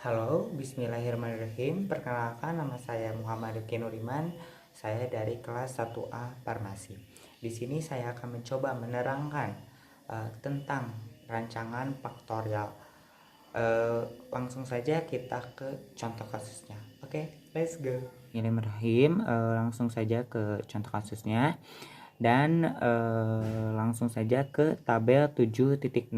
Halo, bismillahirrahmanirrahim. Perkenalkan, nama saya Muhammad Rifki Nuriman. Saya dari kelas 1A Farmasi. Di sini saya akan mencoba menerangkan tentang rancangan faktorial. Langsung saja kita ke contoh kasusnya. Oke, let's go. Bismillahirrahmanirrahim. Langsung saja ke contoh kasusnya. Dan langsung saja ke tabel 7.6,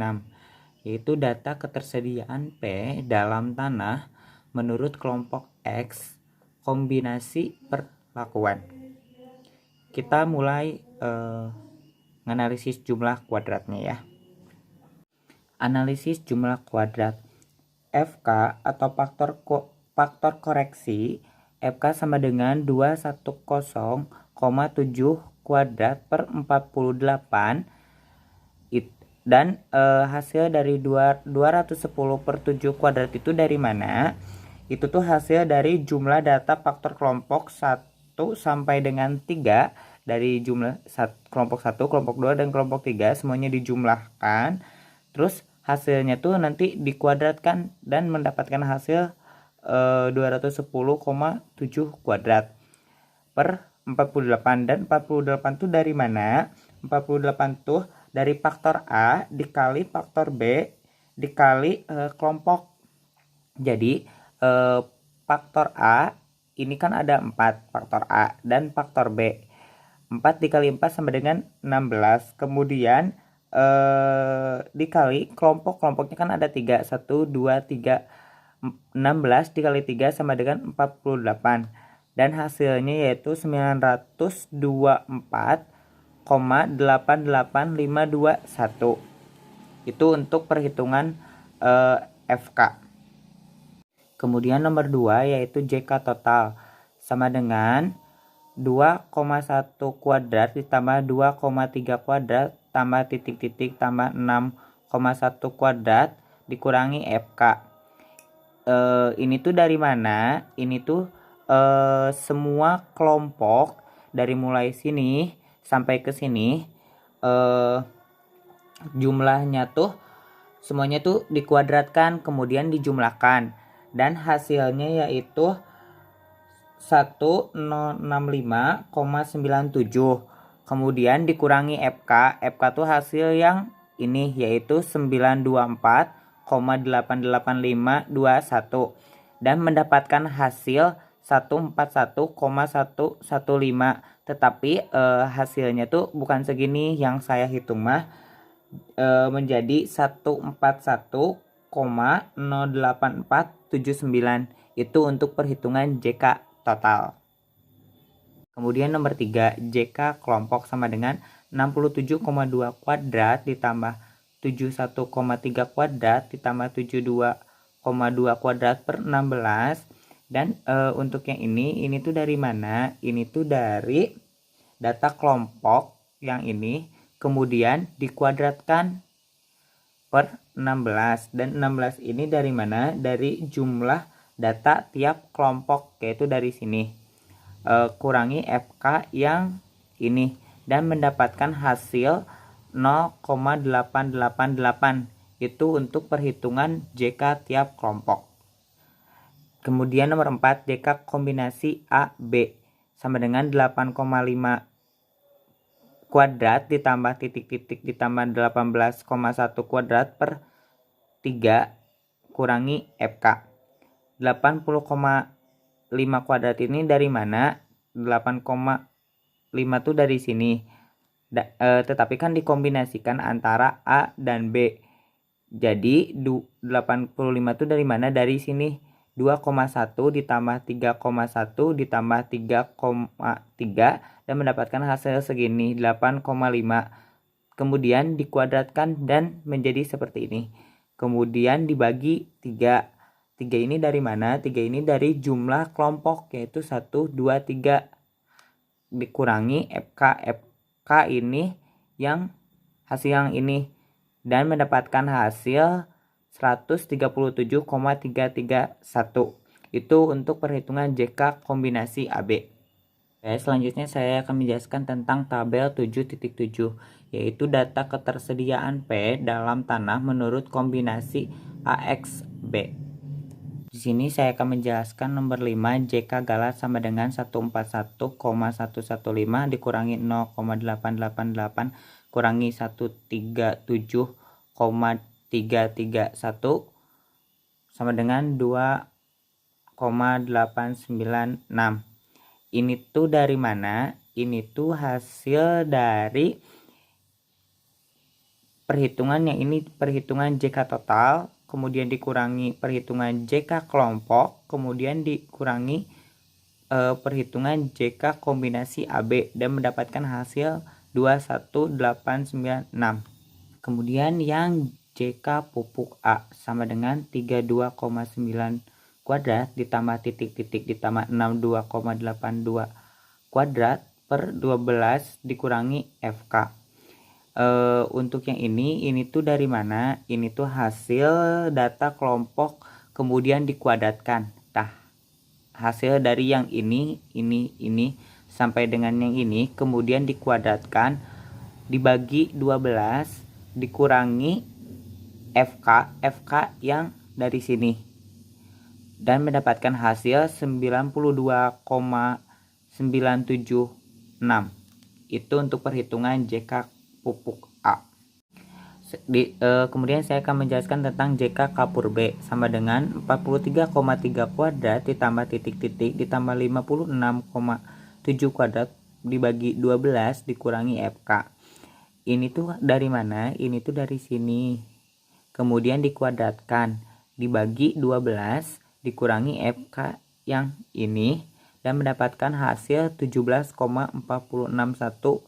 yaitu data ketersediaan P dalam tanah menurut kelompok X, kombinasi perlakuan. Kita mulai menganalisis jumlah kuadratnya ya. Analisis jumlah kuadrat. FK atau faktor koreksi FK sama dengan 210,7 kuadrat per 48, dan hasil dari 210 per 7 kuadrat itu dari mana? Itu tuh hasil dari jumlah data faktor kelompok 1 sampai dengan 3, dari jumlah kelompok 1, kelompok 2, dan kelompok 3 semuanya dijumlahkan. Terus hasilnya tuh nanti dikuadratkan dan mendapatkan hasil 210,7 kuadrat per 48. Dan 48 tuh dari mana? 48 tuh dari faktor A dikali faktor B dikali kelompok. Jadi faktor A ini kan ada 4, faktor A, dan faktor B. 4 dikali 4 sama dengan 16. Kemudian dikali kelompok-kelompoknya kan ada 3. 1, 2, 3. 16 dikali 3 sama dengan 48. Dan hasilnya yaitu 924,88521. Itu untuk perhitungan FK. Kemudian nomor 2 yaitu JK total, sama dengan 2,1 kuadrat ditambah 2,3 kuadrat tambah titik-titik tambah 6,1 kuadrat dikurangi FK. Ini tuh dari mana? Ini tuh semua kelompok dari mulai sini sampai ke sini jumlahnya tuh semuanya tuh dikuadratkan kemudian dijumlahkan, dan hasilnya yaitu 1065,97. Kemudian dikurangi FK. FK tuh hasil yang ini yaitu 924,88521, dan mendapatkan hasil 141,115. Tetapi hasilnya tuh bukan segini yang saya hitung mah, menjadi 141,08479. Itu untuk perhitungan JK total. Kemudian nomor 3, JK kelompok sama dengan 67,2 kuadrat ditambah 71,3 kuadrat ditambah 72,2 kuadrat per 16. Dan untuk yang ini tuh dari mana? Ini tuh dari data kelompok yang ini, kemudian dikuadratkan per 16. Dan 16 ini dari mana? Dari jumlah data tiap kelompok, yaitu dari sini. Kurangi FK yang ini, dan mendapatkan hasil 0,888. Itu untuk perhitungan JK tiap kelompok. Kemudian nomor 4, JK kombinasi A, B sama dengan 8,5 kuadrat ditambah titik-titik ditambah 18,1 kuadrat per 3 kurangi FK. 80,5 kuadrat ini dari mana? 8,5 tuh dari sini. Tetapi kan dikombinasikan antara A dan B. Jadi 85 tuh dari mana? Dari sini. 2,1 ditambah 3,1 ditambah 3,3, dan mendapatkan hasil segini 8,5. Kemudian dikuadratkan dan menjadi seperti ini. Kemudian dibagi 3. 3 ini dari mana? 3 ini dari jumlah kelompok, yaitu 1, 2, 3 dikurangi FK. FK ini yang hasil yang ini, dan mendapatkan hasil 137,331. Itu untuk perhitungan JK kombinasi AB. Selanjutnya saya akan menjelaskan tentang tabel 7.7, yaitu data ketersediaan P dalam tanah menurut kombinasi AXB. Di sini saya akan menjelaskan nomor 5, JK galat sama dengan 141,115 dikurangi 0,888 kurangi 137,331 sama dengan 2,896. Ini tuh dari mana? Ini tuh hasil dari perhitungan yang ini perhitungan JK total, kemudian dikurangi perhitungan JK kelompok, kemudian dikurangi perhitungan JK kombinasi AB dan mendapatkan hasil 21896. Kemudian yang JK pupuk A sama dengan 32,9 kuadrat ditambah titik-titik ditambah 62,82 kuadrat per 12 dikurangi FK. Untuk yang ini tuh dari mana? Ini tuh hasil data kelompok kemudian dikuadratkan. Nah, hasil dari yang ini sampai dengan yang ini kemudian dikuadratkan dibagi 12 dikurangi FK yang dari sini dan mendapatkan hasil 92,976. Itu untuk perhitungan JK pupuk A. Kemudian saya akan menjelaskan tentang JK kapur B sama dengan 43,3 kuadrat ditambah titik-titik ditambah 56,7 kuadrat dibagi 12 dikurangi FK. Ini tuh dari mana? Ini tuh dari sini. Kemudian dikuadratkan dibagi 12 dikurangi FK yang ini dan mendapatkan hasil 17,461.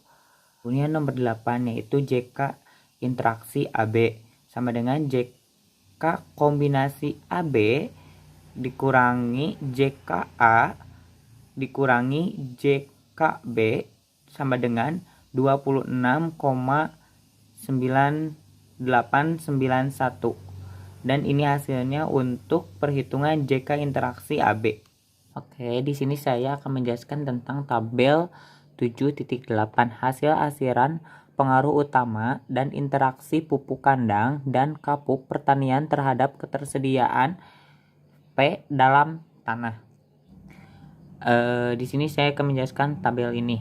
Kemudian nomor 8 yaitu JK interaksi AB sama dengan JK kombinasi AB dikurangi JKA dikurangi JKB sama dengan 26,9891 dan ini hasilnya untuk perhitungan JK interaksi AB. Oke, di sini saya akan menjelaskan tentang tabel 7.8 hasil asiran pengaruh utama dan interaksi pupuk kandang dan kapuk pertanian terhadap ketersediaan P dalam tanah. Di sini saya akan menjelaskan tabel ini.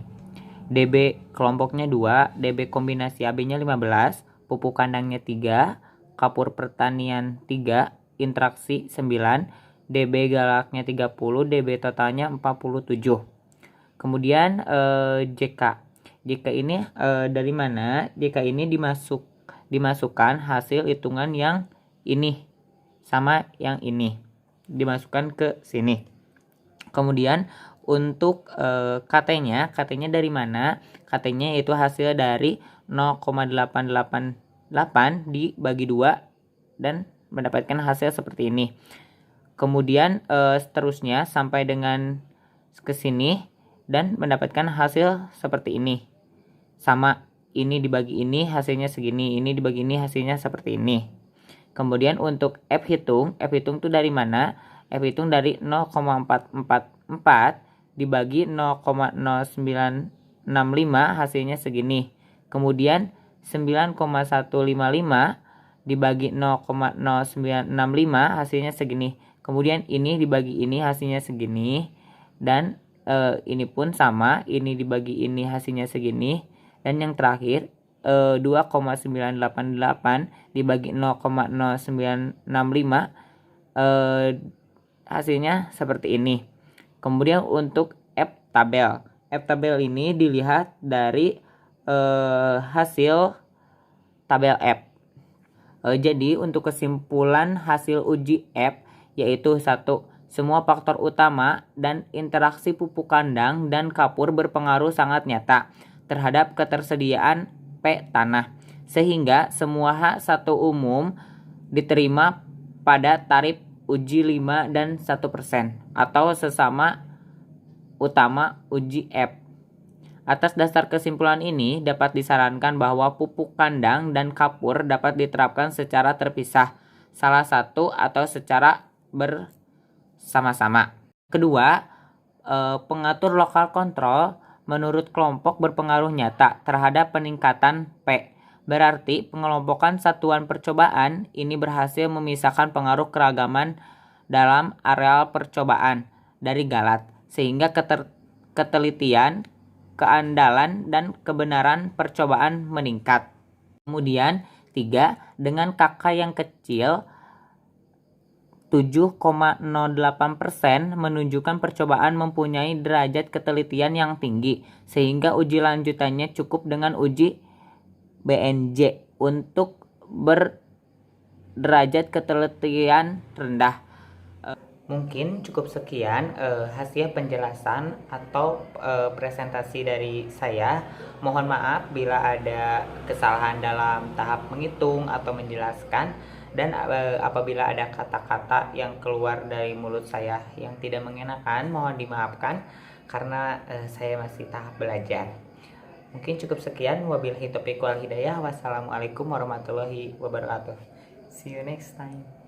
DB kelompoknya 2, DB kombinasi AB-nya 15, pupuk kandangnya 3, kapur pertanian 3, interaksi 9, DB galaknya 30, DB totalnya 47. Kemudian JK ini dari mana? JK ini dimasukkan hasil hitungan yang ini sama yang ini dimasukkan ke sini. Kemudian untuk KT-nya dari mana? KT-nya itu hasil dari 0,888 dibagi 2 dan mendapatkan hasil seperti ini. Kemudian seterusnya sampai dengan ke sini dan mendapatkan hasil seperti ini. Sama ini dibagi ini hasilnya segini, ini dibagi ini hasilnya seperti ini. Kemudian untuk F hitung tuh dari mana? F hitung dari 0,444 dibagi 0,0965 hasilnya segini. Kemudian 9,155 dibagi 0,0965 hasilnya segini. Kemudian ini dibagi ini hasilnya segini dan ini pun sama, ini dibagi ini hasilnya segini dan yang terakhir 2,988 dibagi 0,0965 hasilnya seperti ini. Kemudian untuk F tabel ini dilihat dari hasil tabel F. Jadi untuk kesimpulan hasil uji F yaitu 1. Semua faktor utama dan interaksi pupuk kandang dan kapur berpengaruh sangat nyata terhadap ketersediaan P tanah, sehingga semua hak satu umum diterima pada tarif uji 5 dan 1% atau sesama utama uji F. Atas dasar kesimpulan ini dapat disarankan bahwa pupuk kandang dan kapur dapat diterapkan secara terpisah, salah satu atau secara bersama-sama. Kedua, pengatur lokal kontrol menurut kelompok berpengaruh nyata terhadap peningkatan P. Berarti pengelompokan satuan percobaan ini berhasil memisahkan pengaruh keragaman dalam areal percobaan dari Galat, sehingga ketelitian, keandalan, dan kebenaran percobaan meningkat. Kemudian 3. Dengan kakak yang kecil 7,08% menunjukkan percobaan mempunyai derajat ketelitian yang tinggi, sehingga uji lanjutannya cukup dengan uji BNJ untuk berderajat ketelitian rendah. Mungkin cukup sekian hasil penjelasan atau presentasi dari saya. Mohon maaf bila ada kesalahan dalam tahap menghitung atau menjelaskan, dan apabila ada kata-kata yang keluar dari mulut saya yang tidak mengenakan, mohon dimaafkan karena saya masih tahap belajar. Mungkin cukup sekian. Wabillahi taufiq wal hidayah. Wassalamualaikum warahmatullahi wabarakatuh. See you next time.